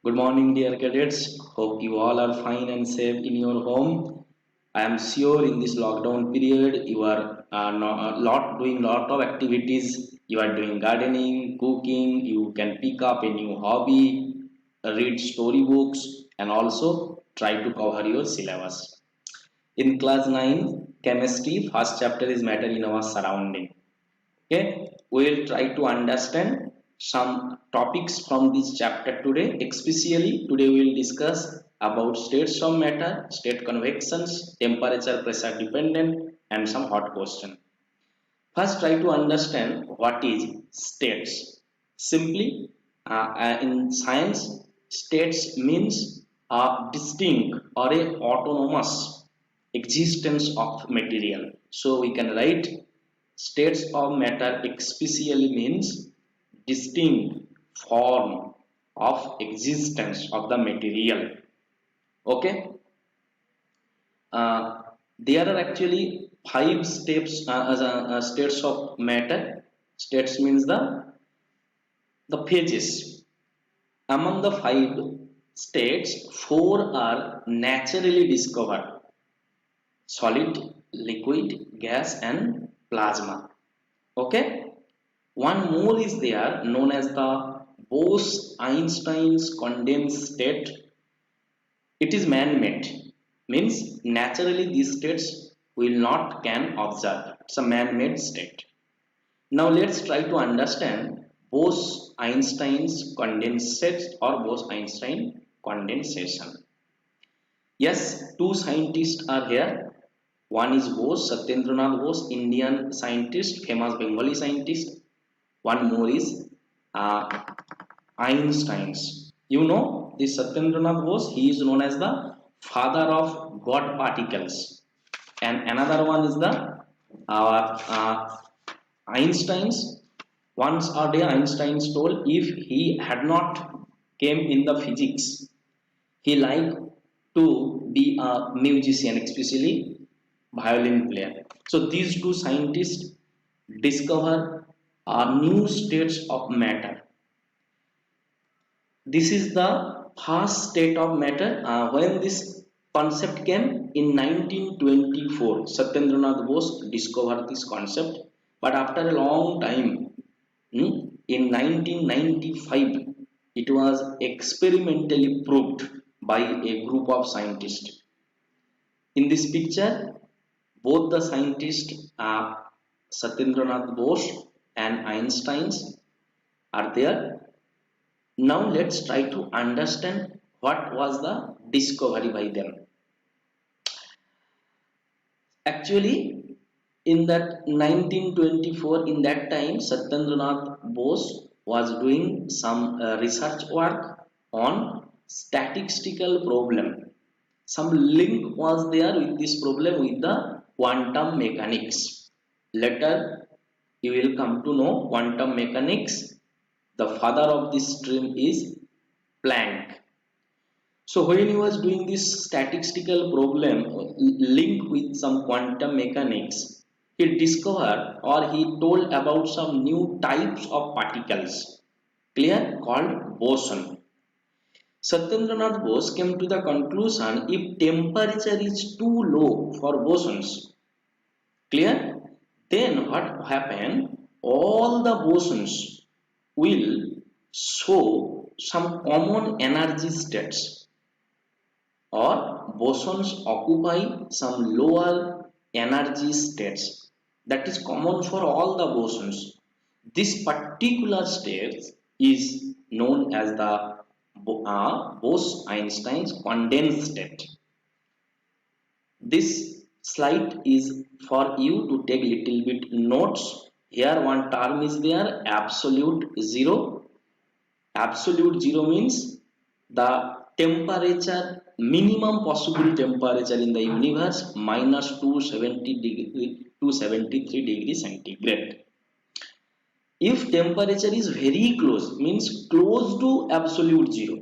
Good morning, dear cadets. Hope you all are fine and safe in your home. I am sure in this lockdown period you are doing lot of activities. You are doing gardening, cooking. You can pick up a new hobby, read storybooks, and also try to cover your syllabus. In class 9 chemistry, first chapter is matter in our surrounding. Okay, we will try to understand some topics from this chapter today. Especially today we will discuss about states of matter, state convections, temperature pressure dependent, and some hot question. First, try to understand what is states. Simply, in science, states means a distinct or a autonomous existence of material. So we can write states of matter especially means distinct form of existence of the material. Okay, there are actually five steps states of matter. States means the phases. Among the five states, four are naturally discovered: solid, liquid, gas, and plasma. Okay, one more is there known as the Bose-Einstein's condensed state. It is man-made, means naturally these states will not can observe. It's a man-made state. Now let's try to understand Bose-Einstein's condensate or Bose-Einstein condensation. Yes, two scientists are here. One is Bose, Satyendranath Bose, Indian scientist, famous Bengali scientist. One more is uh, Einstein's. You know, this Satyendranath Bose, he is known as the father of God particles. And another one is the Einstein's. Once a day, Einstein told if he had not came in the physics, he liked to be a musician, especially violin player. So these two scientists discover new states of matter. This is the first state of matter. When this concept came in 1924, Satyendranath Bose discovered this concept. But after a long time, in 1995, it was experimentally proved by a group of scientists. In this picture, both the scientists, Satyendranath Bose and Einstein, are there. Now let's try to understand what was the discovery by them. Actually, in that 1924, in that time, Satyendranath Bose was doing some research work on statistical problem. Some link was there with this problem with the quantum mechanics. Later, you will come to know quantum mechanics. The father of this stream is Planck. So when he was doing this statistical problem linked with some quantum mechanics, he discovered or he told about some new types of particles, clear, called boson. Satyendranath Bose came to the conclusion if temperature is too low for bosons, clear, then what happen? All the bosons will show some common energy states, or bosons occupy some lower energy states that is common for all the bosons. This particular state is known as the Bose-Einstein's condensed state. This slide is for you to take little bit notes. Here one term is there, absolute zero. Absolute zero means the temperature, minimum possible temperature in the universe minus 273 degrees centigrade. If temperature is very close, means close to absolute zero,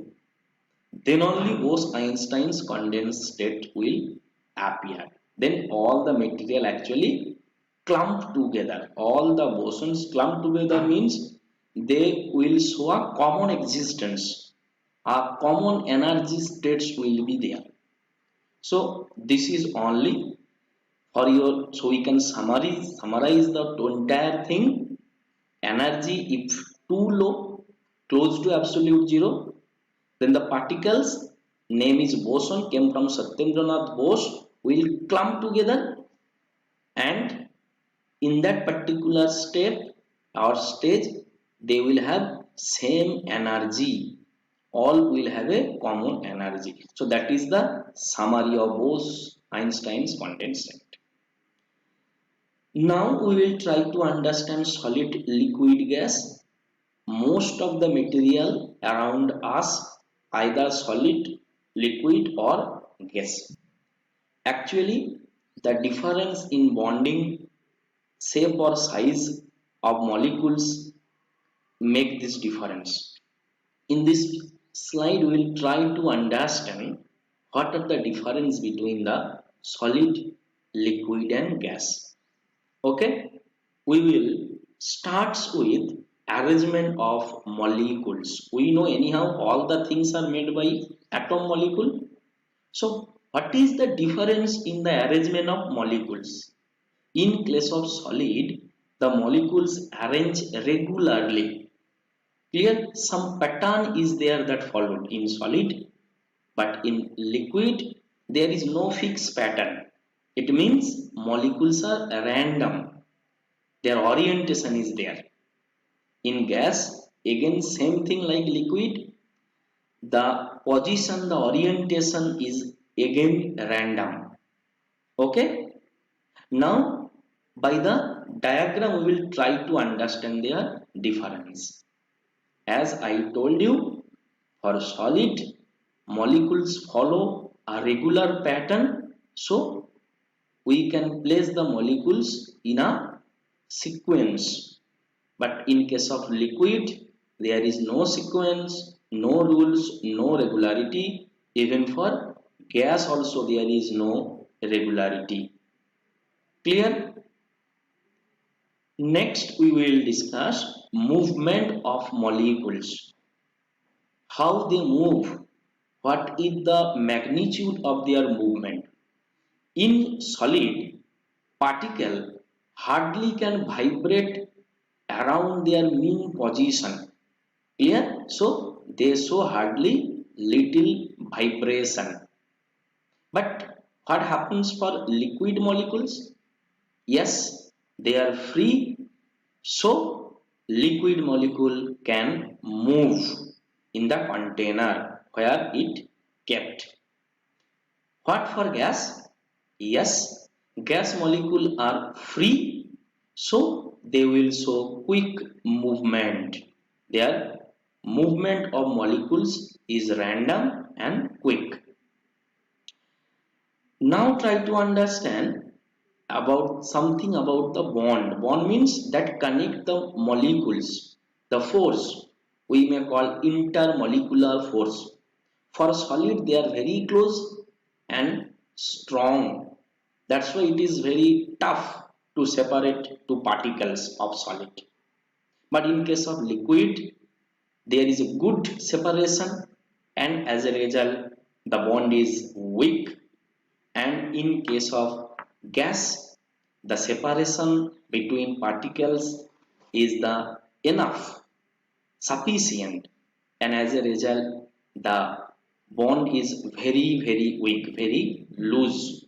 then only Bose-Einstein's condensed state will appear. Then all the material actually clump together. All the bosons clump together means they will show a common existence. common energy states will be there. So this is only for your, so we can summarize the entire thing. Energy if too low, close to absolute zero, then the particles, name is boson, came from Satyendranath Bose, will clump together, and in that particular step or stage they will have same energy, all will have a common energy. So that is the summary of Bose Einstein's condensate. Now we will try to understand solid liquid gas. Most of the material around us either solid, liquid or gas. Actually, the difference in bonding shape or size of molecules make this difference. In this slide, we will try to understand what are the difference between the solid, liquid and gas. Okay, we will start with arrangement of molecules. We know anyhow all the things are made by atom molecule. So what is the difference in the arrangement of molecules? In case of solid, the molecules arrange regularly. Clear, some pattern is there that followed in solid, but in liquid there is no fixed pattern. It means molecules are random, their orientation is there. In gas, again same thing like liquid, the position, the orientation is again random. Okay, now by the diagram we will try to understand their difference. As I told you, for solid, molecules follow a regular pattern, so we can place the molecules in a sequence. But in case of liquid, there is no sequence, no rules, no regularity. Even for gas also there is no regularity. Clear? Next we will discuss movement of molecules. How they move, what is the magnitude of their movement. In solid, particle hardly can vibrate around their mean position. Clear? So they show hardly little vibration. But what happens for liquid molecules? Yes, they are free, so liquid molecule can move in the container where it kept. What for gas? Yes, gas molecule are free, so they will show quick movement. Their movement of molecules is random and quick. Now try to understand about something about the bond. Bond means that connect the molecules. The force we may call intermolecular force. For solid they are very close and strong. That's why it is very tough to separate two particles of solid. But in case of liquid, there is a good separation, and as a result the bond is weak. And in case of gas, the separation between particles is the enough, sufficient, and as a result the bond is very weak, very loose.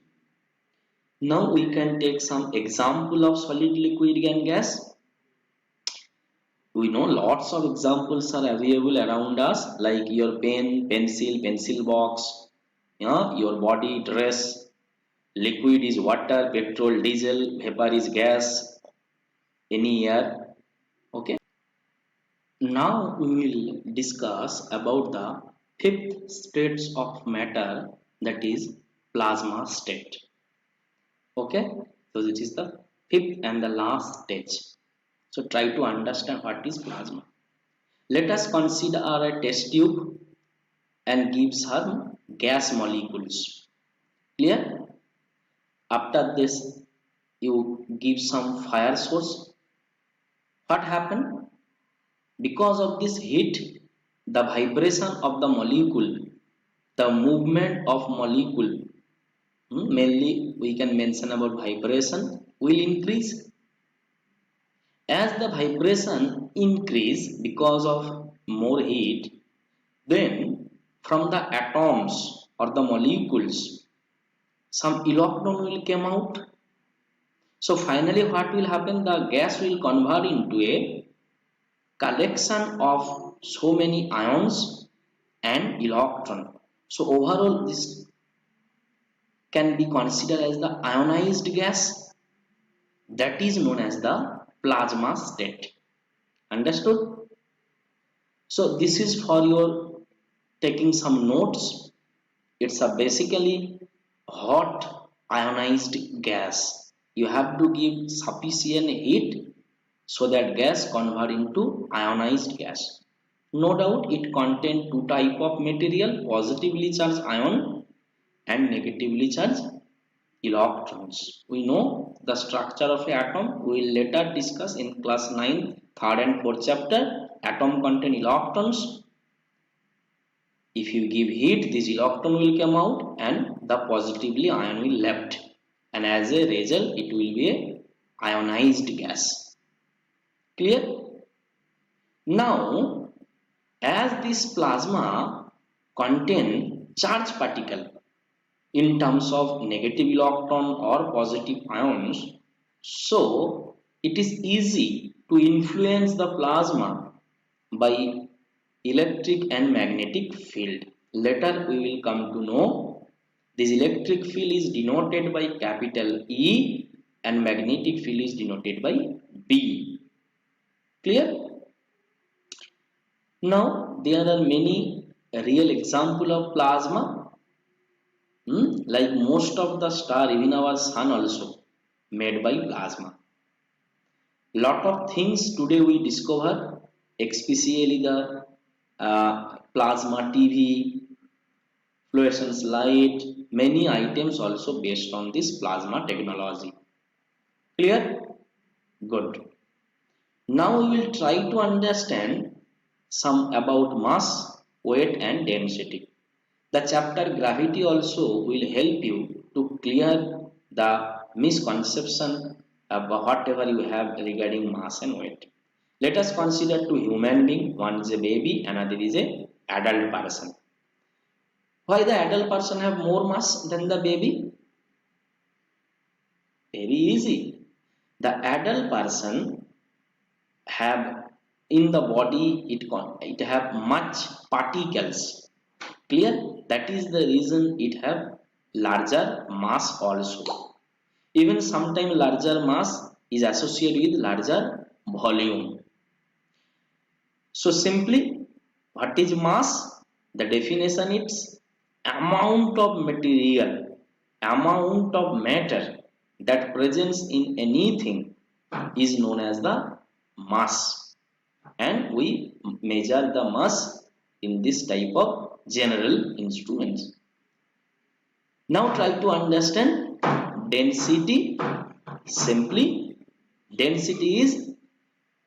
Now we can take some example of solid, liquid and gas. We know lots of examples are available around us, like your pen, pencil, pencil box, your body, dress. Liquid is water, petrol, diesel, vapor is gas, any air. Okay. Now we will discuss about the fifth states of matter, that is plasma state. Okay. So this is the fifth and the last stage. So try to understand what is plasma. Let us consider a test tube and give some gas molecules. Clear? After this, you give some fire source. What happened? Because of this heat, the vibration of the molecule, the movement of molecule, mainly we can mention about vibration, will increase. As the vibration increase because of more heat, then from the atoms or the molecules, some electron will come out. So finally what will happen? The gas will convert into a collection of so many ions and electron. So overall this can be considered as the ionized gas, that is known as the plasma state. Understood? So this is for your taking some notes. It's a basically hot ionized gas. You have to give sufficient heat so that gas convert into ionized gas. No doubt it contains two type of material, positively charged ion and negatively charged electrons. We know the structure of an atom. We will later discuss in class 9, 3rd and 4th chapter. Atom contain electrons. If you give heat, this electron will come out and the positively ion will left. And as a result, it will be a ionized gas. Clear? Now, as this plasma contain charged particle in terms of negative electron or positive ions, so it is easy to influence the plasma by electric and magnetic field. Later we will come to know this electric field is denoted by capital E and magnetic field is denoted by B. Clear? Now there are many real example of plasma, like most of the star, even our sun also made by plasma. Lot of things today we discover, especially the plasma TV, fluorescence light, many items also based on this plasma technology. Clear? Good. Now we will try to understand some about mass, weight and density. The chapter gravity also will help you to clear the misconception about whatever you have regarding mass and weight. Let us consider two human beings. One is a baby, another is a adult person. Why the adult person have more mass than the baby? Very easy. The adult person have in the body it have much particles. Clear? That is the reason it have larger mass also. Even sometimes larger mass is associated with larger volume. So simply, what is mass? The definition is amount of material, amount of matter that presents in anything is known as the mass. And we measure the mass in this type of general instruments. Now try to understand density. Simply, density is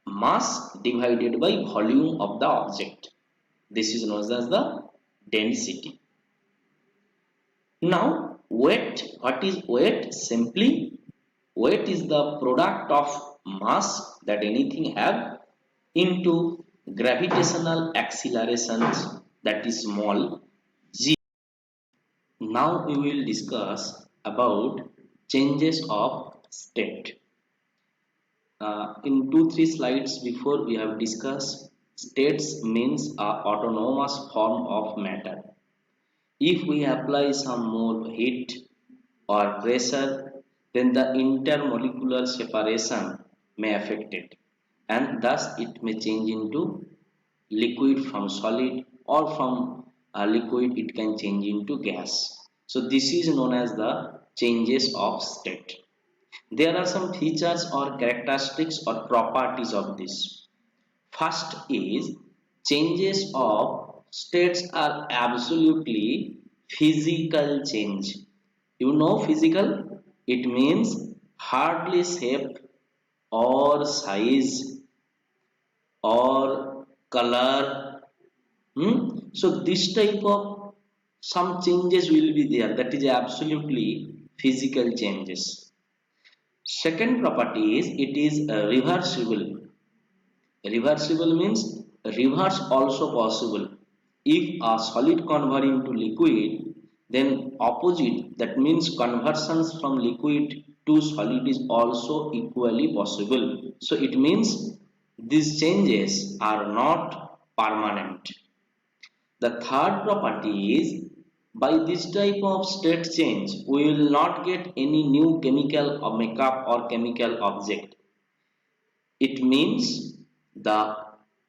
mass divided by volume of the object. This is known as the density. Now, weight. What is weight? Simply, weight is the product of mass that anything have into gravitational accelerations, that is small g. Now we will discuss about changes of state. In 2-3 slides before we have discussed states means a autonomous form of matter. If we apply some more heat or pressure, then the intermolecular separation may affect it, and thus it may change into liquid from solid, or from a liquid it can change into gas. So this is known as the changes of state. There are some features or characteristics or properties of this. First is changes of states are absolutely physical change. You know physical? It means hardly shape or size or color, So this type of some changes will be there, that is absolutely physical changes. Second property is it is reversible. Reversible means reverse also possible. If a solid convert into liquid, then opposite, that means conversions from liquid to solid is also equally possible. So it means these changes are not permanent. The third property is by this type of state change, we will not get any new chemical or makeup or chemical object. It means the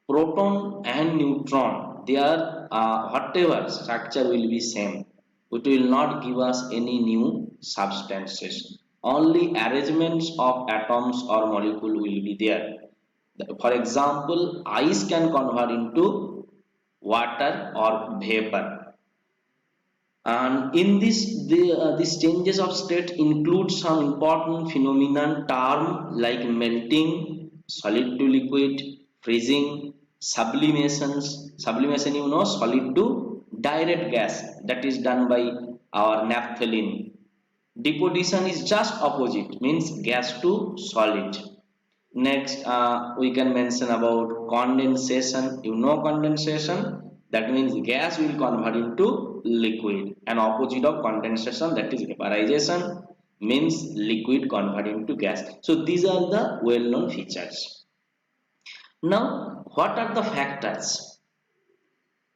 proton and neutron, their whatever structure will be same. It will not give us any new substances. Only arrangements of atoms or molecule will be there. For example, ice can convert into water or vapor. And in these changes of state include some important phenomenon term like melting, solid to liquid, freezing, sublimation, you know, solid to direct gas, that is done by our naphthalene. Deposition is just opposite, means gas to solid. Next, we can mention about condensation. You know condensation, that means gas will convert into liquid, and opposite of condensation, that is vaporization, means liquid convert into gas. So these are the well-known features. Now, what are the factors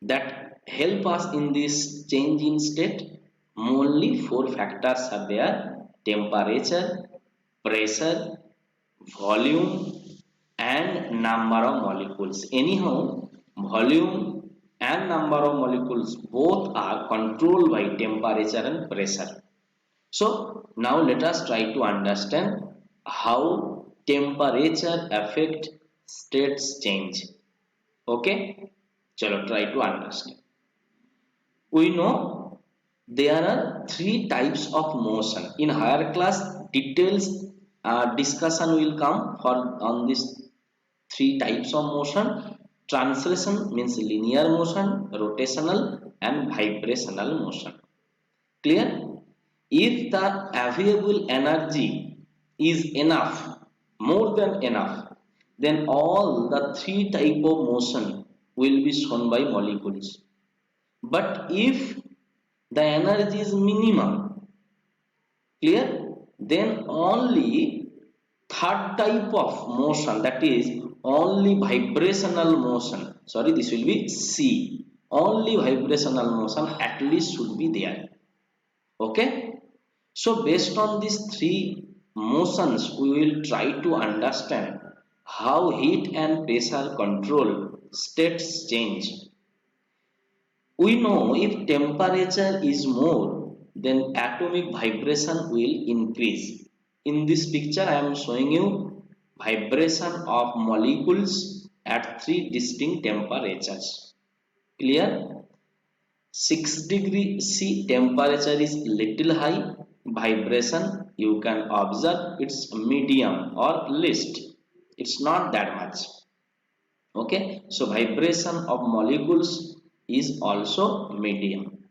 that help us in this change in state? Only four factors are there: temperature, pressure, volume, and number of molecules. Anyhow, volume and number of molecules both are controlled by temperature and pressure. So now let us try to understand how temperature affect states change. Okay, chalo try to understand. We know there are three types of motion. In higher class, details discussion will come for on these three types of motion. Translation means linear motion, rotational and vibrational motion. Clear? If the available energy is enough, more than enough, then all the three type of motion will be shown by molecules. But if the energy is minimum, clear, then only third type of motion, that is only vibrational motion, sorry, this will be C, only vibrational motion at least should be there. Okay, so based on these three motions we will try to understand how heat and pressure control states change. We know if temperature is more, then atomic vibration will increase. In this picture, I am showing you vibration of molecules at three distinct temperatures. Clear? 6 degree C temperature is little high. Vibration you can observe it's medium or least. It's not that much. Okay, so vibration of molecules is also medium.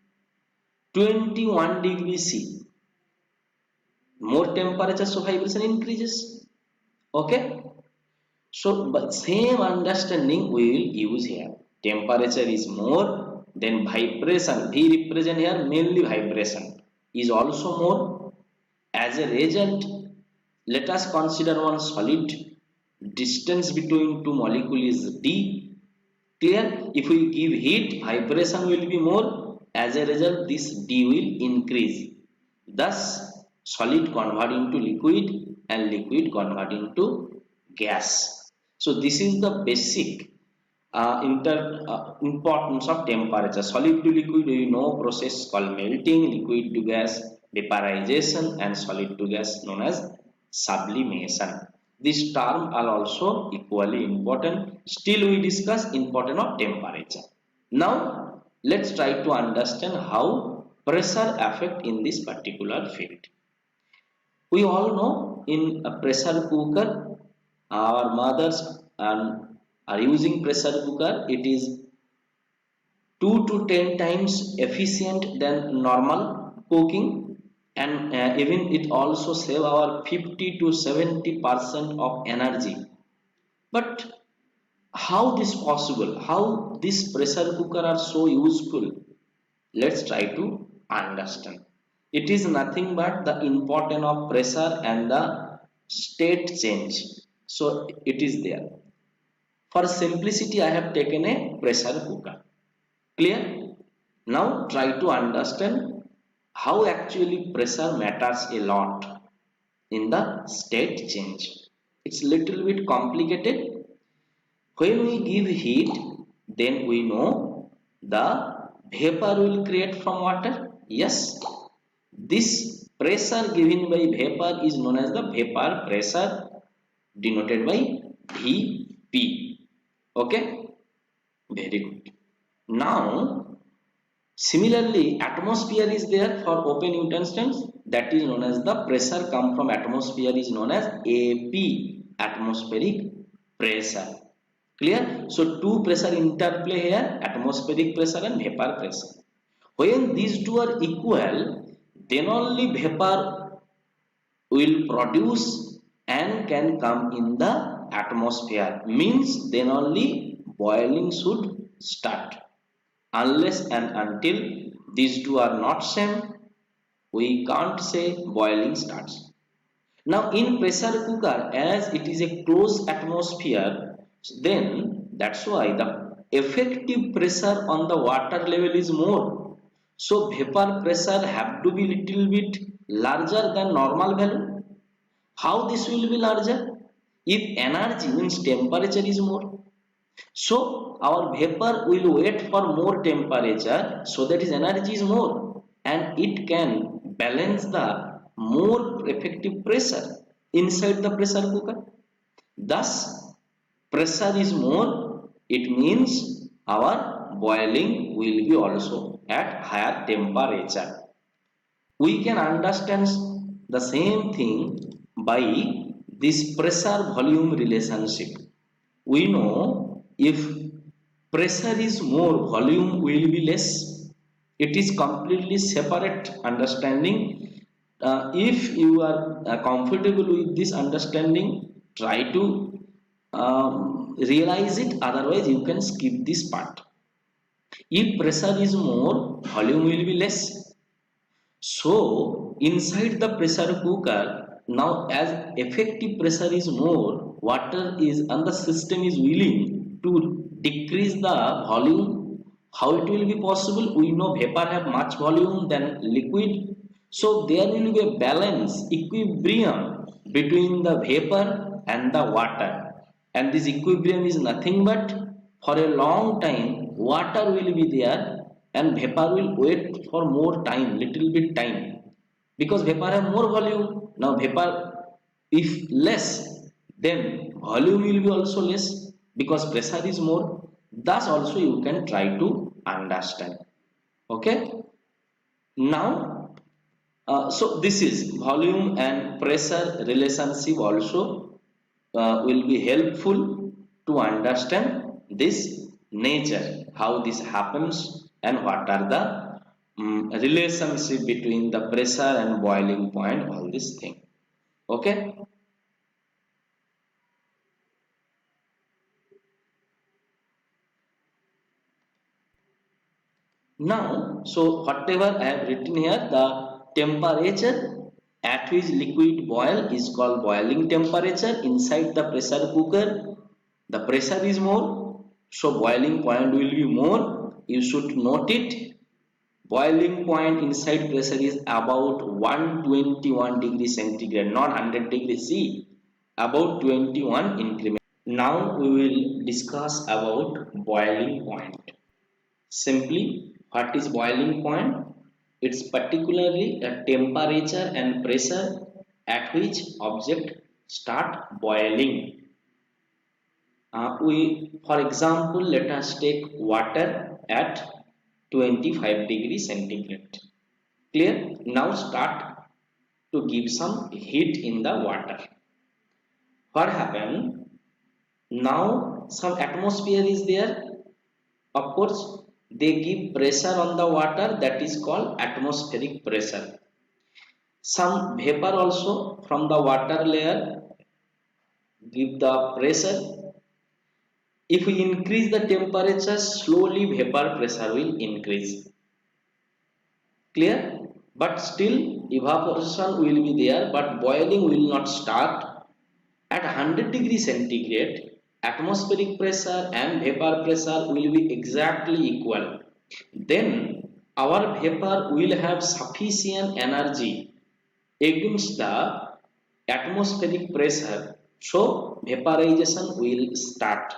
21 degree C, more temperature, so vibration increases. Okay, so but same understanding we will use here. Temperature is more, then vibration, V represent here mainly vibration, is also more. As a result, let us consider one solid. Distance between two molecules is d. Clear? If we give heat, vibration will be more. As a result, this d will increase. Thus, solid convert into liquid and liquid convert into gas. So this is the basic importance of temperature. Solid to liquid, we know process called melting, liquid to gas vaporization, and solid to gas known as sublimation. These terms are also equally important. Still we discuss importance of temperature. Now let's try to understand how pressure affect in this particular field. We all know in a pressure cooker, our mothers are using pressure cooker. It is 2 to 10 times efficient than normal cooking, and even it also save our 50 to 70% of energy. But how this possible? How this pressure cooker are so useful? Let's try to understand. It is nothing but the importance of pressure and the state change. So it is there. For simplicity, I have taken a pressure cooker. Clear? Now try to understand how actually pressure matters a lot in the state change. It's little bit complicated. When we give heat, then we know the vapor will create from water. Yes, this pressure given by vapor is known as the vapor pressure, denoted by Vp. Okay, very good. Now, similarly, atmosphere is there for open utensils, that is known as the pressure come from atmosphere is known as AP, atmospheric pressure. Clear? So two pressure interplay here, atmospheric pressure and vapor pressure. When these two are equal, then only vapor will produce and can come in the atmosphere. Means then only boiling should start. Unless and until these two are not same, we can't say boiling starts. Now in pressure cooker, as it is a closed atmosphere, then that's why the effective pressure on the water level is more. So vapor pressure have to be little bit larger than normal value. How this will be larger? If energy means temperature is more. So our vapor will wait for more temperature, so that his energy is more and it can balance the more effective pressure inside the pressure cooker. Thus pressure is more, it means our boiling will be also at higher temperature. We can understand the same thing by this pressure volume relationship. We know if pressure is more, volume will be less. It is completely separate understanding. If you are comfortable with this understanding, try to realize it, otherwise you can skip this part. If pressure is more, volume will be less. So inside the pressure cooker, now as effective pressure is more, water is and the system is willing to decrease the volume. How it will be possible? We know vapor have much volume than liquid. So there will be a balance, equilibrium between the vapor and the water. And this equilibrium is nothing but for a long time water will be there and vapor will wait for more time, little bit time, because vapor have more volume. Now vapor if less, then volume will be also less because pressure is more. Thus also you can try to understand. Okay. Now so this is volume and pressure relationship also will be helpful to understand this nature, how this happens and what are the relationship between the pressure and boiling point, all this thing. Okay. Now, so whatever I have written here, the temperature at which liquid boil is called boiling temperature. Inside the pressure cooker, the pressure is more, so boiling point will be more. You should note it. Boiling point inside pressure is about 121 degrees centigrade, not 100 degrees C, about 21 increment. Now we will discuss about boiling point. Simply, what is boiling point? It's particularly a temperature and pressure at which object start boiling. For example, let us take water at 25 degrees centigrade. Clear? Now start to give some heat in the water. What happened? Now some atmosphere is there. Of course, they give pressure on the water, that is called atmospheric pressure. Some vapor also from the water layer give the pressure. If we increase the temperature, slowly vapor pressure will increase. Clear? But still evaporation will be there, but boiling will not start. At 100 degree centigrade, atmospheric pressure and vapor pressure will be exactly equal. Then our vapor will have sufficient energy against the atmospheric pressure, so vaporization will start.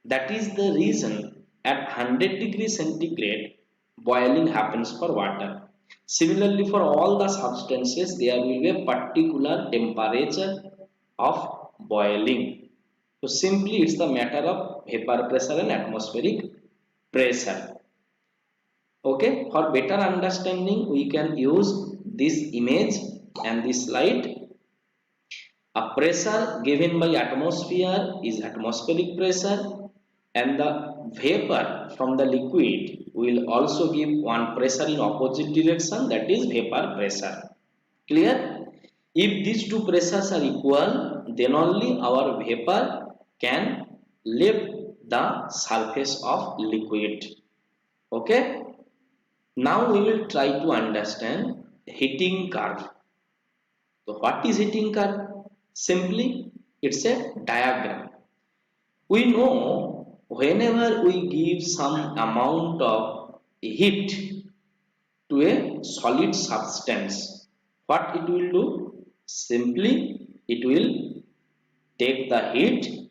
That is the reason at 100 degrees centigrade boiling happens for water. Similarly, for all the substances, there will be a particular temperature of boiling. So simply it's the matter of vapor pressure and atmospheric pressure. Okay, for better understanding, we can use this image and this slide. A pressure given by atmosphere is atmospheric pressure, and the vapor from the liquid will also give one pressure in opposite direction, that is vapor pressure. Clear? If these two pressures are equal, then only our vapor can leave the surface of liquid. Okay? Now we will try to understand heating curve. So what is heating curve? Simply, it's a diagram. We know whenever we give some amount of heat to a solid substance, what it will do? Simply, it will take the heat,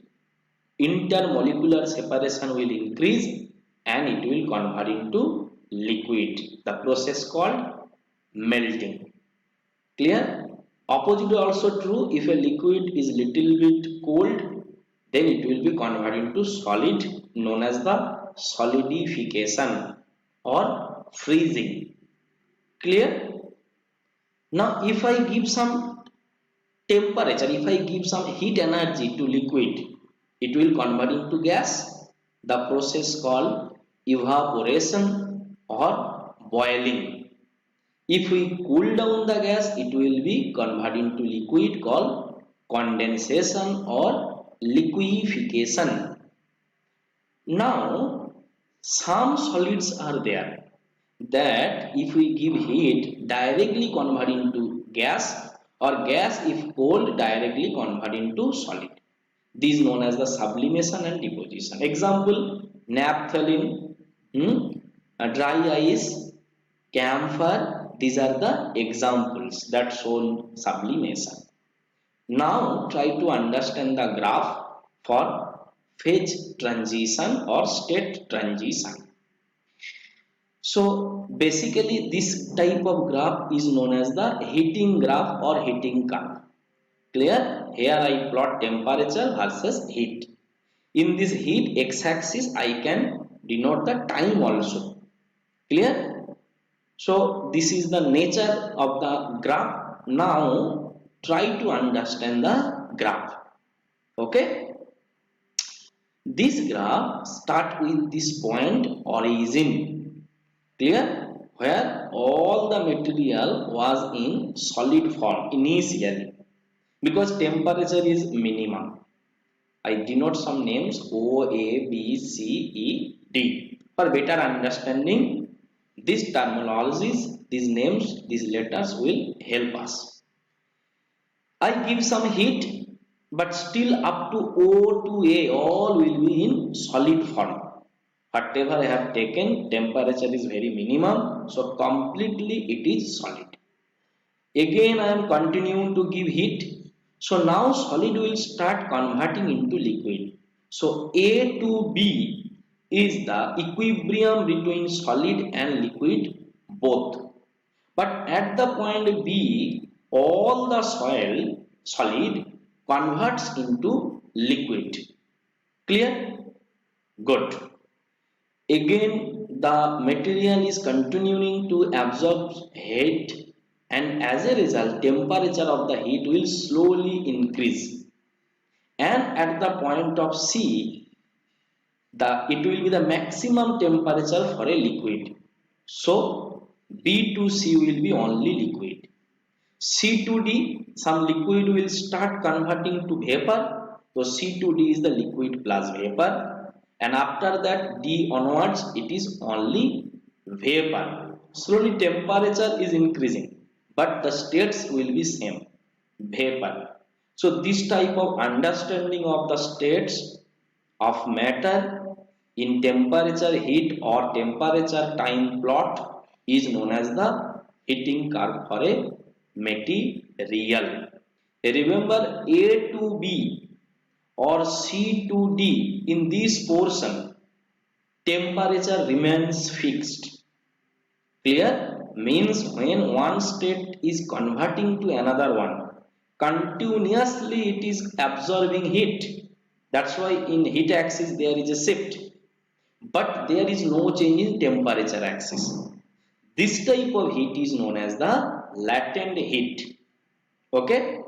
intermolecular separation will increase, and it will convert into liquid. The process called melting. Clear? Opposite also true. If a liquid is little bit cold, then it will be converted into solid, known as the solidification or freezing. Clear? Now, if I give some temperature, if I give some heat energy to liquid, it will convert into gas. The process called evaporation or boiling. If we cool down the gas, it will be converted into liquid called condensation or liquefaction. Now, some solids are there that if we give heat directly convert into gas, or gas if cold directly convert into solid. These known as the sublimation and deposition. Example, naphthalene, dry ice, camphor, these are the examples that show sublimation. Now try to understand the graph for phase transition or state transition. So basically this type of graph is known as the heating graph or heating curve. Clear? Here I plot temperature versus heat. In this heat x-axis I can denote the time also. Clear? So this is the nature of the graph. Now try to understand the graph. Okay? This graph start with this point origin. Clear? Where all the material was in solid form initially, because temperature is minimum. I denote some names O, A, B, C, E, D. For better understanding, these terminologies, these names, these letters will help us. I give some heat, but still up to O to A, all will be in solid form. Whatever I have taken, temperature is very minimum, so completely it is solid. Again, I am continuing to give heat. So now solid will start converting into liquid. So A to B is the equilibrium between solid and liquid both. But at the point B, all the solid converts into liquid. Clear? Good. Again, the material is continuing to absorb heat, and as a result temperature of the heat will slowly increase, and at the point of C it will be the maximum temperature for a liquid. So B2C will be only liquid. C2D, some liquid will start converting to vapor. So C2D is the liquid plus vapor, and after that D onwards it is only vapor. Slowly temperature is increasing, but the states will be same, vapor. So this type of understanding of the states of matter in temperature heat or temperature time plot is known as the heating curve for a material. Remember A to B or C to D, in this portion temperature remains fixed. Clear? Means when one state is converting to another one, continuously it is absorbing heat. That's why in heat axis there is a shift, but there is no change in temperature axis. This type of heat is known as the latent heat. Okay?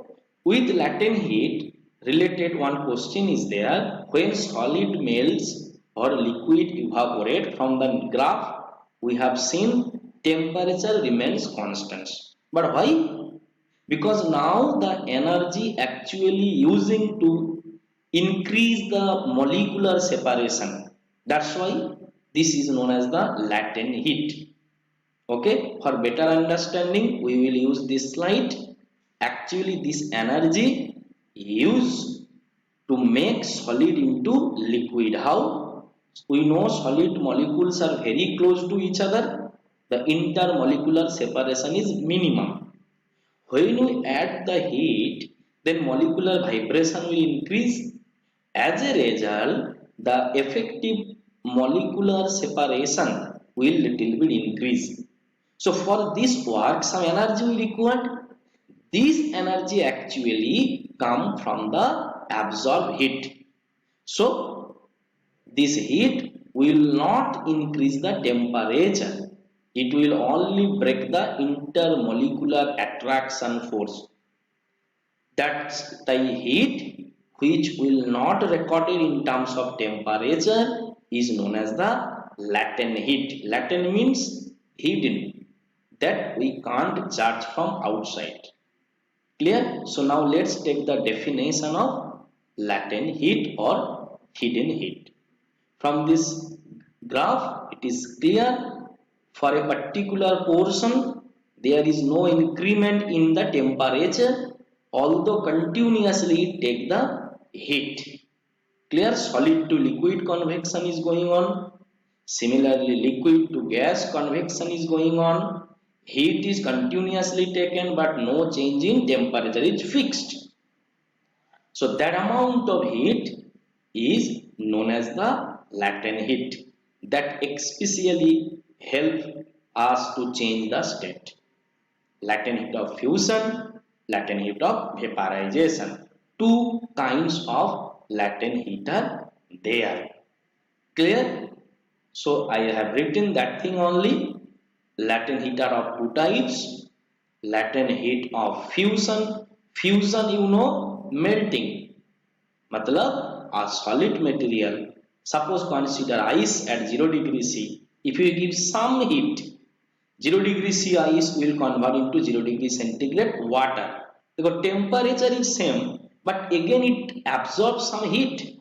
With latent heat related one question is there: when solid melts or liquid evaporate, from the graph we have seen temperature remains constant. But why? Because now the energy actually using to increase the molecular separation. That's why this is known as the latent heat. Okay, for better understanding we will use this slide. Actually this energy used to make solid into liquid. How? We know solid molecules are very close to each other, the intermolecular separation is minimum. When we add the heat, then molecular vibration will increase. As a result, the effective molecular separation will little bit increase. So for this work, some energy will required. This energy actually come from the absorbed heat. So this heat will not increase the temperature. It will only break the intermolecular attraction force. That's the heat which will not recorded in terms of temperature is known as the latent heat. Latent means hidden, that we can't judge from outside. Clear? So now let's take the definition of latent heat or hidden heat. From this graph, it is clear for a particular portion there is no increment in the temperature, although continuously take the heat. Clear? Solid to liquid convection is going on. Similarly, liquid to gas convection is going on. Heat is continuously taken, but no change in temperature is fixed. So that amount of heat is known as the latent heat that especially help us to change the state. Latent heat of fusion, latent heat of vaporization. Two kinds of latent heat are there. Clear? So I have written that thing only. Latent heat are of two types. Latent heat of fusion. Fusion you know, melting. Matlab a solid material. Suppose consider ice at 0 degree C. If you give some heat, 0 degree C ice will convert into 0 degree centigrade water. Because temperature is same, but again it absorbs some heat.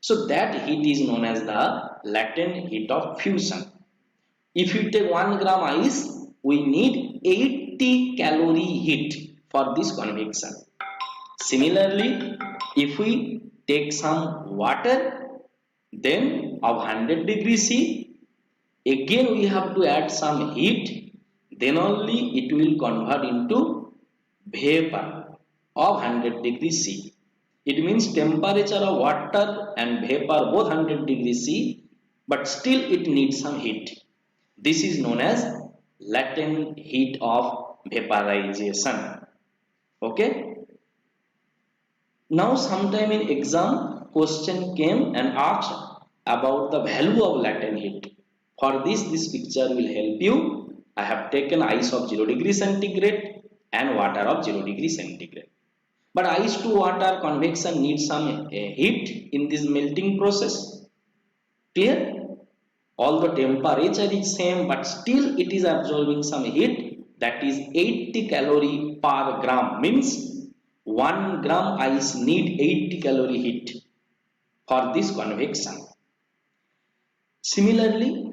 So that heat is known as the latent heat of fusion. If you take 1 gram ice, we need 80 calorie heat for this convection. Similarly, if we take some water, then of 100 degree C, again we have to add some heat, then only it will convert into vapor of 100 degree C. It means temperature of water and vapor both 100 degree C, but still it needs some heat. This is known as latent heat of vaporization. Okay. Now sometime in exam question came and asked about the value of latent heat. For this picture will help you. I have taken ice of 0 degree centigrade and water of 0 degree centigrade. But ice to water convection needs some heat in this melting process. Clear? Although temperature is same, but still it is absorbing some heat, that is 80 calorie per gram, means 1 gram ice need 80 calorie heat for this convection. Similarly,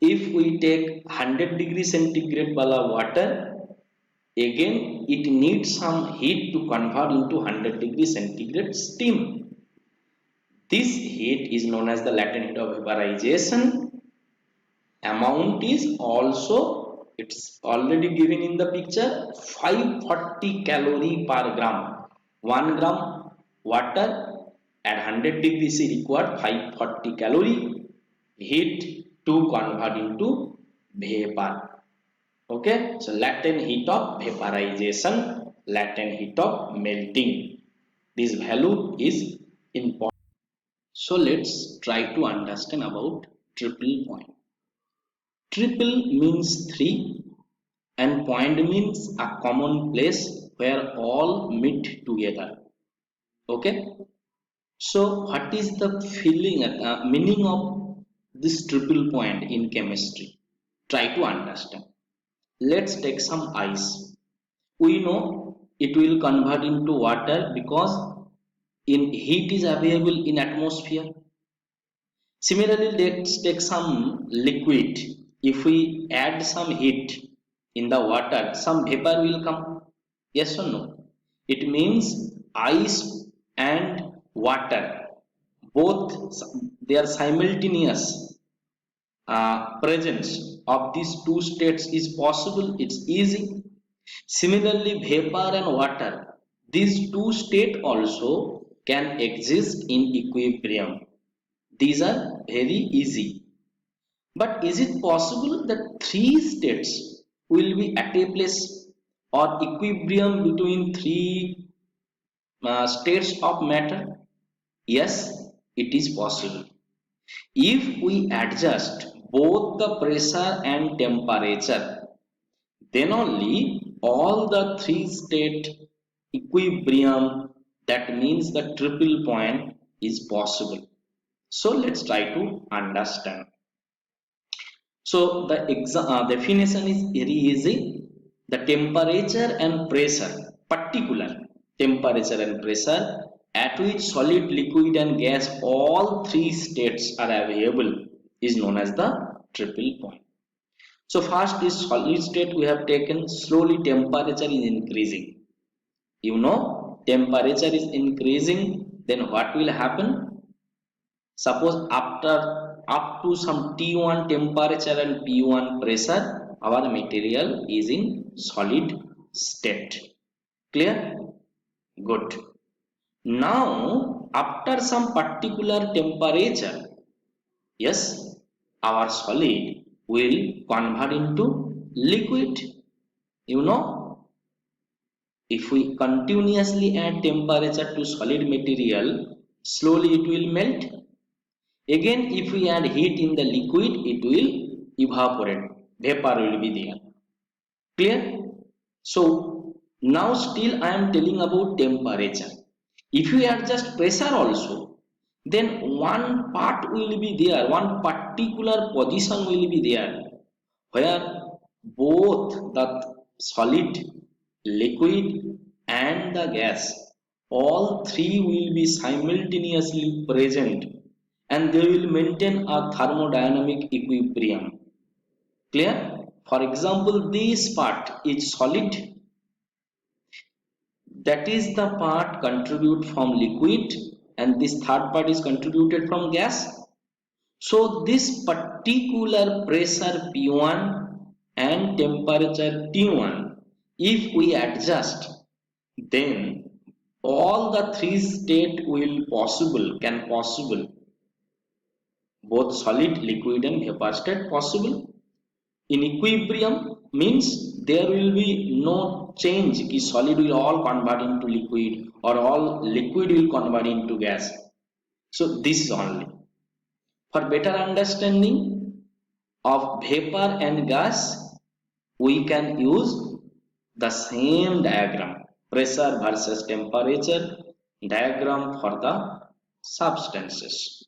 if we take 100 degree centigrade wala water, again it needs some heat to convert into 100 degree centigrade steam. This heat is known as the latent heat of vaporization. Amount is also, it's already given in the picture, 540 calorie per gram. 1 gram water at 100 degrees C required 540 calorie heat to convert into vapor. Okay, so latent heat of vaporization, latent heat of melting. This value is important. So let's try to understand about triple point. Triple means three and point means a common place where all meet together. Okay. So what is the meaning of this triple point in chemistry? Try to understand. Let's take some ice. We know it will convert into water because in heat is available in atmosphere. Similarly, let's take some liquid. If we add some heat in the water, some vapor will come. Yes or no? It means ice and water, both they are simultaneous presence of these two states is possible. It's easy. Similarly, vapor and water, these two states also can exist in equilibrium. These are very easy. But is it possible that three states will be at a place or equilibrium between three states of matter? Yes, it is possible. If we adjust both the pressure and temperature, then only all the three state equilibrium, that means the triple point, is possible. So let's try to understand. So the definition is very easy. The temperature and pressure, particular temperature and pressure at which solid, liquid and gas, all three states are available, is known as the triple point. So first is solid state. We have taken slowly temperature is increasing. You know, temperature is increasing, then what will happen? Suppose after up to some T1 temperature and P1 pressure, our material is in solid state. Clear? Good. Now, after some particular temperature, yes, our solid will convert into liquid. You know, if we continuously add temperature to solid material, slowly it will melt. Again, if we add heat in the liquid, it will evaporate. Vapor will be there. Clear? So, now still I am telling about temperature. If you adjust pressure also, then one part will be there, one particular position will be there, where both the solid, liquid and the gas, all three will be simultaneously present and they will maintain a thermodynamic equilibrium. Clear? For example, this part is solid, that is the part contribute from liquid, and this third part is contributed from gas. So this particular pressure P1 and temperature T1, if we adjust, then all the three state will possible, can possible, both solid, liquid and vapor state possible. In equilibrium means there will be no change, ki solid will all convert into liquid or all liquid will convert into gas. So this is only. For better understanding of vapor and gas, we can use the same diagram, pressure versus temperature diagram for the substances.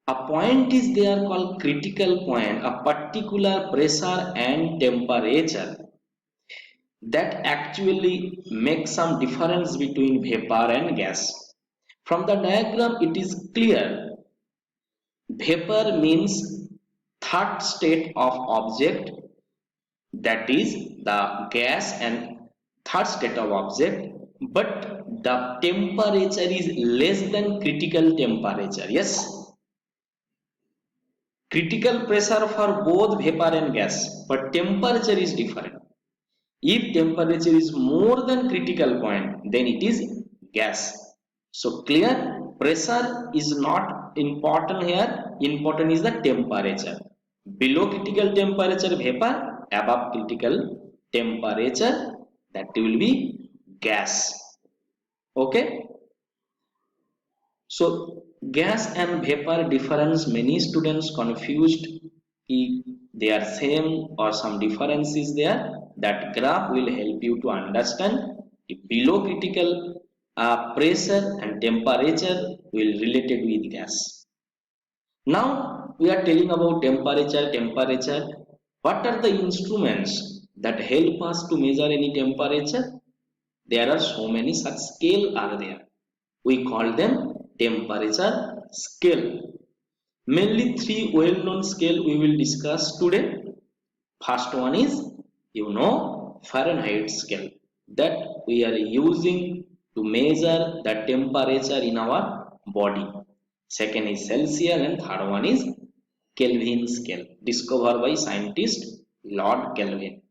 A point is there called critical point, a particular pressure and temperature that actually makes some difference between vapor and gas. From the diagram, it is clear vapor means third state of object, that is the gas and third state of object, but the temperature is less than critical temperature. Yes, critical pressure for both vapor and gas, but temperature is different. If temperature is more than critical point, then it is gas. So clear, pressure is not important here. Important is the temperature. Below critical temperature vapor, above critical temperature that will be gas. Okay. So gas and vapor difference, many students confused if they are same or some difference is there. That graph will help you to understand if below critical pressure and temperature will related with gas. Now we are telling about temperature. What are the instruments that help us to measure any temperature? There are so many such scale are there. We call them temperature scale. Mainly three well-known scale we will discuss today. First one is, Fahrenheit scale that we are using to measure the temperature in our body. Second is Celsius and third one is Kelvin scale discovered by scientist Lord Kelvin.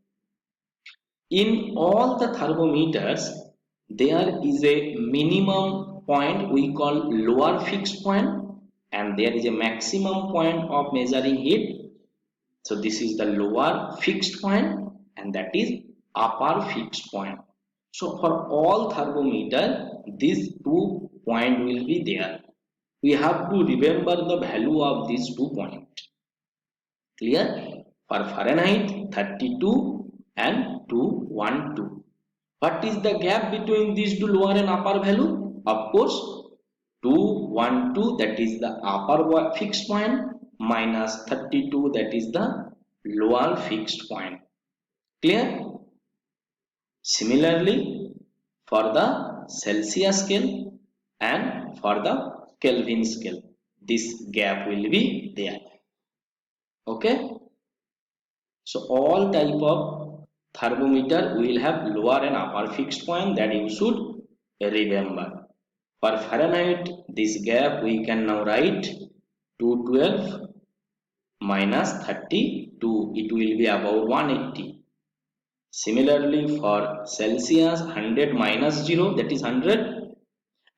In all the thermometers, there is a minimum point we call lower fixed point, and there is a maximum point of measuring heat. So this is the lower fixed point and that is upper fixed point. So for all thermometer, these 2 points will be there. We have to remember the value of these 2 points. Clear? For Fahrenheit 32 and 212. What is the gap between these two lower and upper value? Of course, 212 that is the upper fixed point minus 32 that is the lower fixed point. Clear? Similarly, for the Celsius scale and for the Kelvin scale, this gap will be there. Okay? So all type of thermometer will have lower and upper fixed point that you should remember. For Fahrenheit, this gap we can now write 212 minus 32, it will be about 180. Similarly for Celsius, 100 minus 0 that is 100,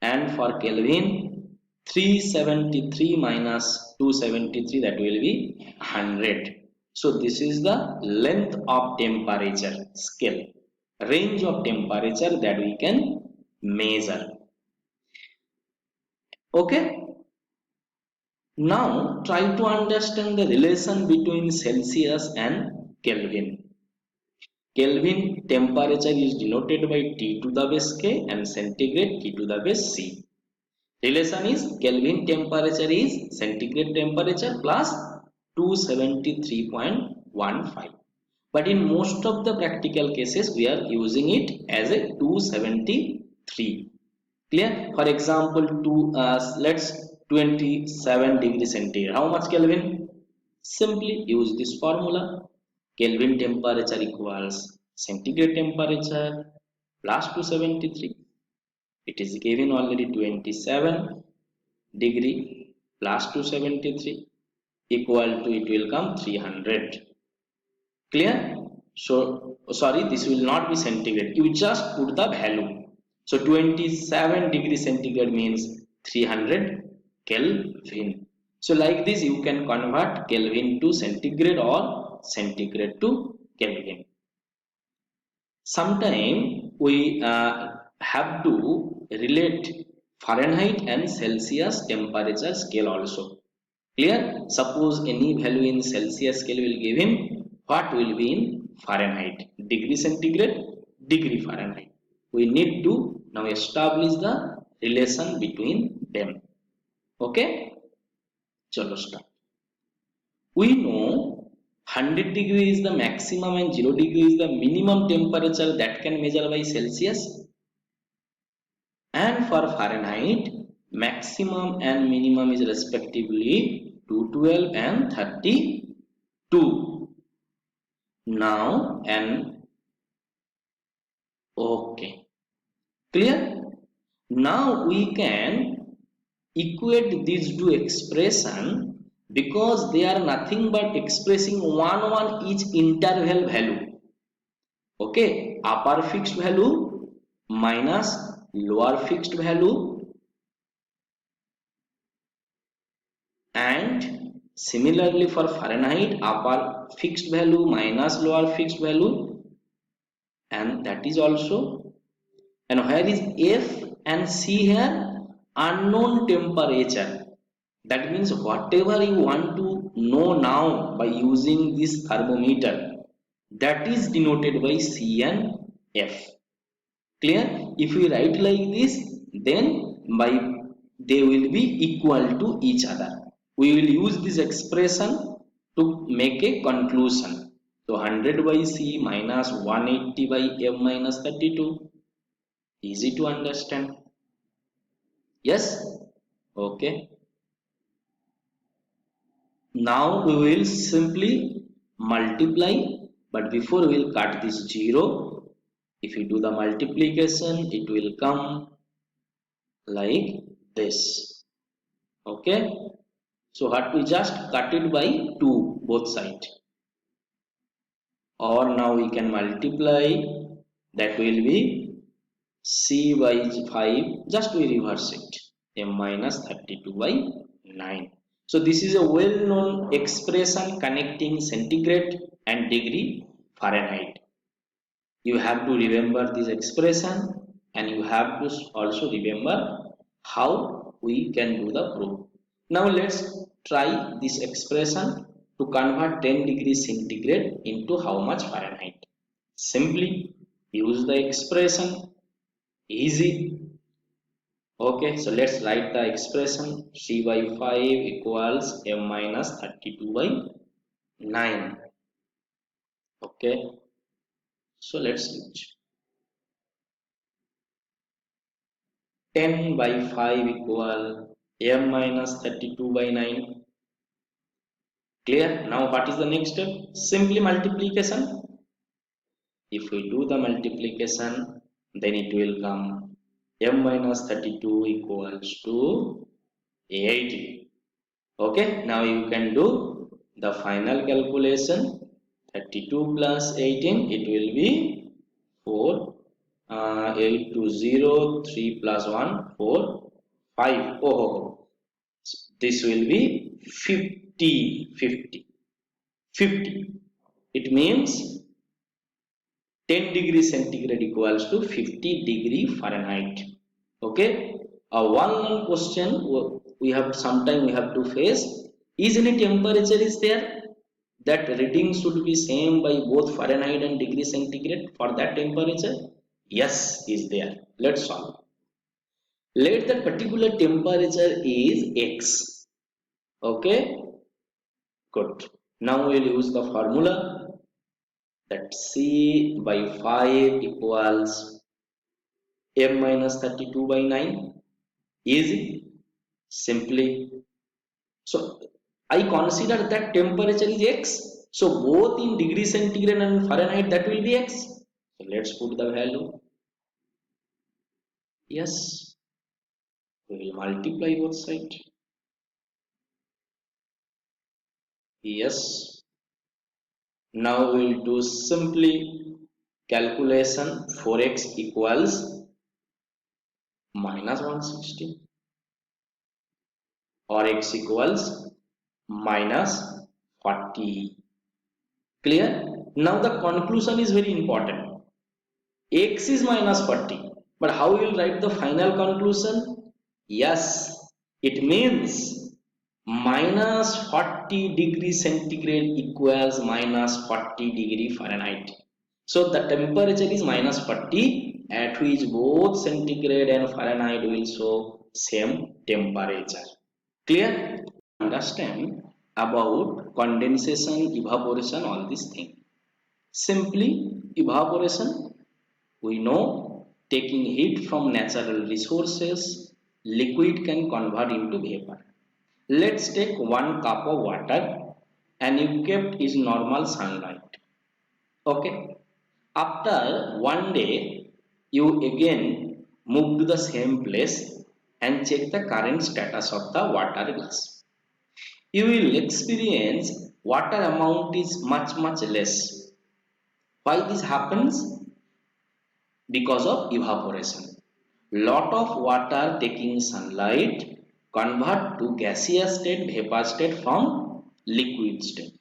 and for Kelvin 373 minus 273 that will be 100. So this is the length of temperature scale, range of temperature that we can measure. Okay. Now try to understand the relation between Celsius and Kelvin. Kelvin temperature is denoted by T to the base K and centigrade T to the base C. Relation is Kelvin temperature is centigrade temperature plus 273.15. But in most of the practical cases, we are using it as a 273. Clear? For example, let's 27 degree centigrade. How much Kelvin? Simply use this formula. Kelvin temperature equals centigrade temperature plus 273. It is given already 27 degree plus 273 equal to, it will come 300. Clear? So sorry, this will not be centigrade. You just put the value. So 27 degree centigrade means 300 Kelvin. So like this you can convert Kelvin to centigrade or centigrade to Kelvin. Sometime we have to relate Fahrenheit and Celsius temperature scale also. Clear? Suppose any value in Celsius scale will give him what will be in Fahrenheit. Degree centigrade, degree Fahrenheit. We need to now establish the relation between them. Okay? चलो start. We know 100 degree is the maximum and 0 degree is the minimum temperature that can measure by Celsius, and for Fahrenheit maximum and minimum is respectively 212 and 32. Now and okay, clear? Now we can equate these two expression because they are nothing but expressing one each interval value. Okay, upper fixed value minus lower fixed value, and similarly for Fahrenheit upper fixed value minus lower fixed value, and that is also. And where is F and C here? Unknown temperature. That means whatever you want to know now by using this thermometer, that is denoted by C and F. Clear? If we write like this, then by they will be equal to each other. We will use this expression to make a conclusion. So 100 by C minus 180 by M minus 32. Easy to understand. Yes? Okay. Now we will simply multiply, but before we will cut this 0. If you do the multiplication, it will come like this. Okay. So what we just cut it by 2 both sides. Or now we can multiply, that will be C by 5, just we reverse it, M minus 32 by 9. So this is a well-known expression connecting centigrade and degree Fahrenheit. You have to remember this expression, and you have to also remember how we can do the proof. Now let's try this expression to convert 10 degrees centigrade into how much Fahrenheit. Simply use the expression. Easy. Okay, so let's write the expression. C by 5 equals M minus 32 by 9. Okay, so let's switch. 10 by 5 equal M minus 32 by 9. Clear? Now what is the next step? Simply multiplication. If we do the multiplication, then it will come M minus 32 equals to 80. Okay, now you can do the final calculation. 32 plus 18, it will be 4. 8 to 0, 3 plus 1, 4, 5. Oh, this will be 50, 50, 50. It means 10 degree centigrade equals to 50 degree Fahrenheit. Okay, one question we have to face, is any temperature is there that reading should be same by both Fahrenheit and degree centigrade for that temperature? Yes, is there. Let's solve. Let the particular temperature is X. Okay, good. Now we'll use the formula that C by 5 equals M minus 32 by 9. Easy. Simply. So I consider that temperature is X. So both in degree centigrade and Fahrenheit, that will be X. So let's put the value. Yes. We will multiply both sides. Yes. Now we will do simply calculation. 4x equals minus 160 or x equals minus 40. Clear? Now the conclusion is very important. X is minus 40, but how we will write the final conclusion? Yes, it means minus 40 degree centigrade equals minus 40 degree Fahrenheit. So the temperature is minus 40, at which both centigrade and Fahrenheit will show same temperature. Clear? understand about condensation, evaporation, all these things. Simply evaporation, we know taking heat from natural resources, liquid can convert into vapor. Let's take 1 cup of water and you kept is normal sunlight. Okay. After one day, you again move to the same place and check the current status of the water glass. You will experience water amount is much less. Why this happens? Because of evaporation. Lot of water taking sunlight convert to gaseous state, vapor state from liquid state.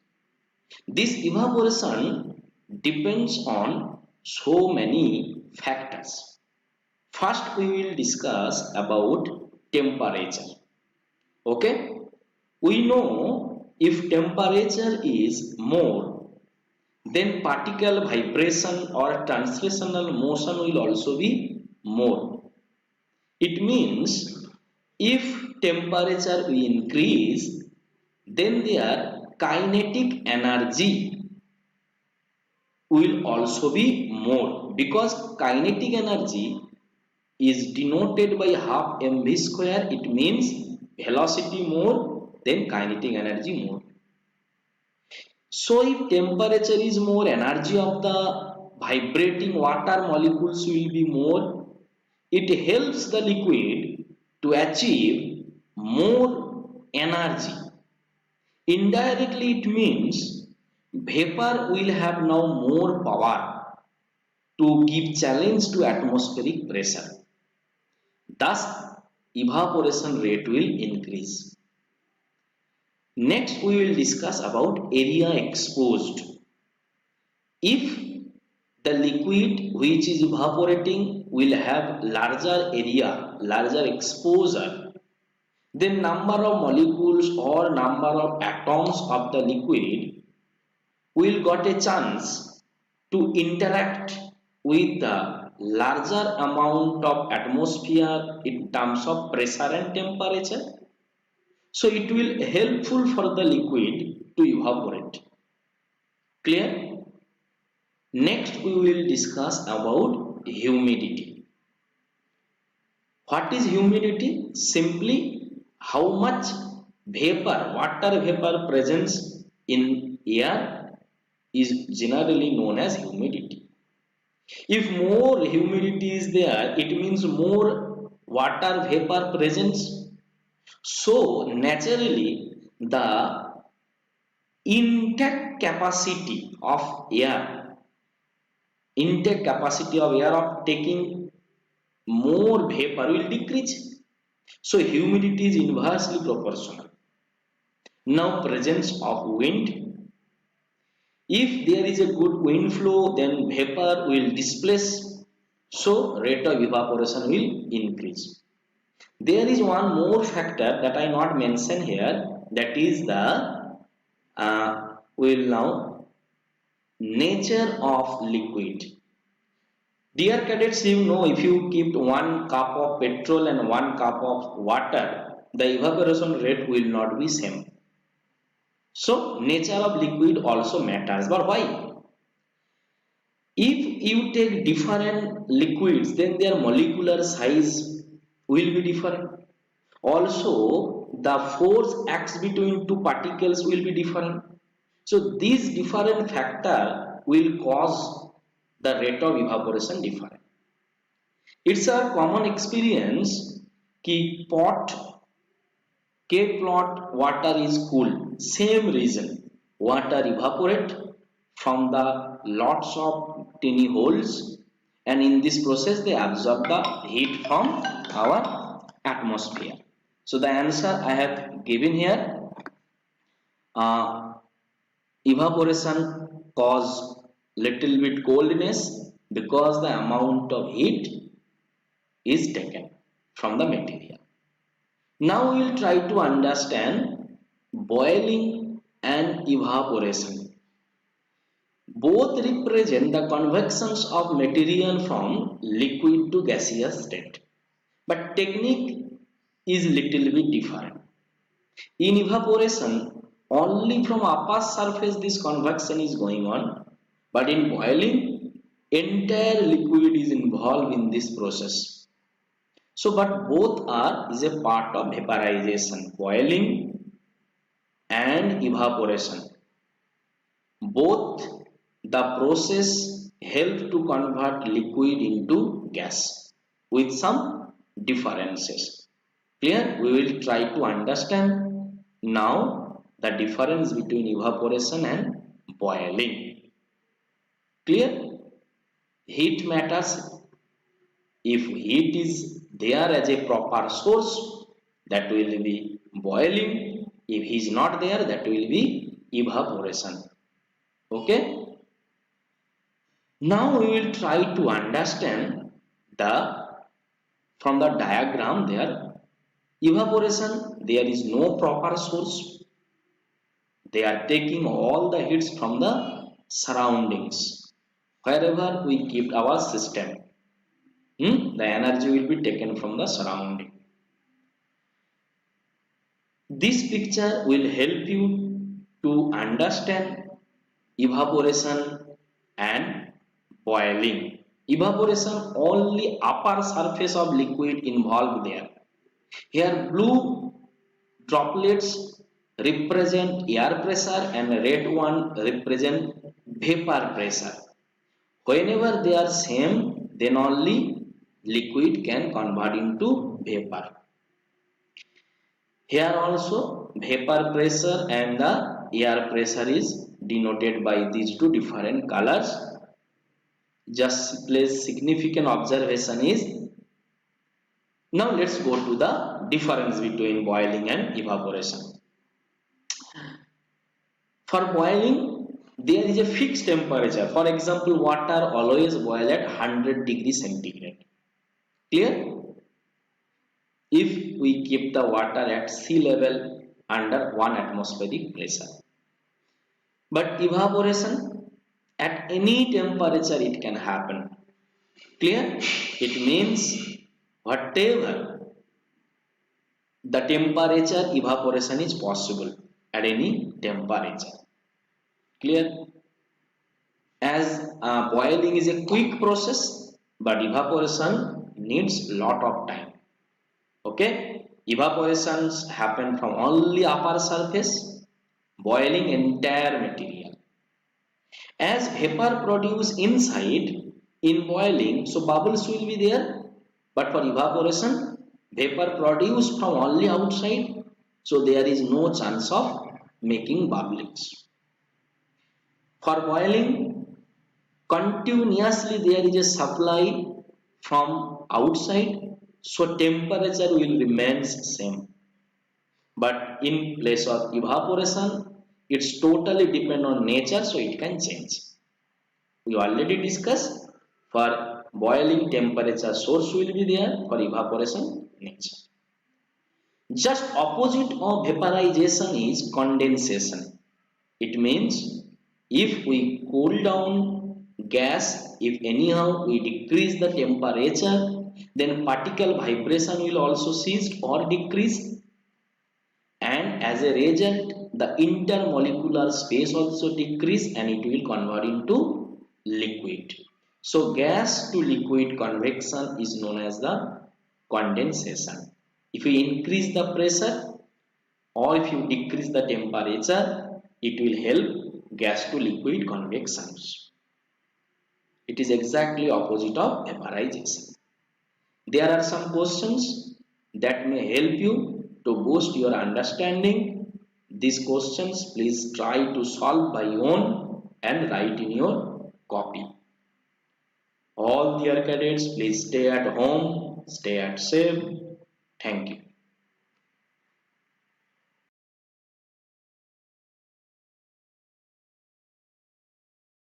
This evaporation depends on so many factors. First we will discuss about temperature. Okay? We know if temperature is more, then particle vibration or translational motion will also be more. It means if temperature will increase, then their kinetic energy will also be more, because kinetic energy is denoted by half mv square. It means velocity more, then kinetic energy more. So if temperature is more, energy of the vibrating water molecules will be more. It helps the liquid to achieve more energy. Indirectly it means vapor will have now more power to give challenge to atmospheric pressure. Thus evaporation rate will increase. Next we will discuss about area exposed. If the liquid which is evaporating will have larger area, larger exposure, then number of molecules or number of atoms of the liquid will got a chance to interact with the larger amount of atmosphere in terms of pressure and temperature. So it will helpful for the liquid to evaporate. Clear? Next we will discuss about humidity. What is humidity? Simply how much vapor, water vapor presence in air is generally known as humidity. If more humidity is there, it means more water vapor presence. So naturally the intake capacity of air, intake capacity of air of taking more vapor will decrease. So humidity is inversely proportional. Now presence of wind. If there is a good wind flow, then vapor will displace. So rate of evaporation will increase. There is one more factor that I not mention here. That is the will now nature of liquid. Dear cadets, you know if you keep 1 cup of petrol and 1 cup of water, the evaporation rate will not be same. So nature of liquid also matters. But why? If you take different liquids, then their molecular size will be different. Also, the force acts between two particles will be different. So these different factor will cause the rate of evaporation different. It's a common experience कि pot K plot water is cool. Same reason. Water evaporate from the lots of tiny holes, and in this process they absorb the heat from our atmosphere. So the answer I have given here, uh, evaporation cause little bit coldness because the amount of heat is taken from the material. Now we will try to understand boiling and evaporation. Both represent the convections of material from liquid to gaseous state. But technique is little bit different. In evaporation, only from upper surface this convection is going on, but in boiling, entire liquid is involved in this process. So, but both are is a part of vaporization, boiling and evaporation. Both the process help to convert liquid into gas with some differences. Clear? We will try to understand now the difference between evaporation and boiling. Clear? Heat matters. If heat is there as a proper source, that will be boiling. If he is not there, that will be evaporation. Okay? Now we will try to understand the from the diagram there. Evaporation, there is no proper source. They are taking all the heats from the surroundings. Wherever we keep our system, the energy will be taken from the surrounding. This picture will help you to understand evaporation and boiling. Evaporation, only upper surface of liquid involved there. Here blue droplets represent air pressure and red one represent vapor pressure. Whenever they are same, then only liquid can convert into vapor. Here also vapor pressure and the air pressure is denoted by these two different colors. Just place significant observation is, now let's go to the difference between boiling and evaporation. For boiling, there is a fixed temperature. For example, water always boil at 100 degrees centigrade. Clear? If we keep the water at sea level under 1 atmospheric pressure. But evaporation, at any temperature it can happen. Clear? It means whatever the temperature, evaporation is possible at any temperature. Clear? As boiling is a quick process, but evaporation needs lot of time. Okay? Evaporations happen from only upper surface, boiling entire material. As vapor produced inside, in boiling, so bubbles will be there, but for evaporation, vapor produced from only outside, so there is no chance of making bubbles. For boiling, continuously there is a supply from outside, so temperature will remain same. But in place of evaporation, it's totally depend on nature, so it can change. We already discussed, for boiling temperature source will be there, for evaporation nature. Just opposite of vaporization is condensation. It means if we cool down gas, if anyhow we decrease the temperature, then particle vibration will also cease or decrease, and as a result the intermolecular space also decrease and it will convert into liquid. So gas to liquid convection is known as the condensation. If you increase the pressure or if you decrease the temperature, it will help gas to liquid convections. It is exactly opposite of vaporization. There are some questions that may help you to boost your understanding. These questions please try to solve by own and write in your copy. All dear cadets, please stay at home, stay at safe. Thank you.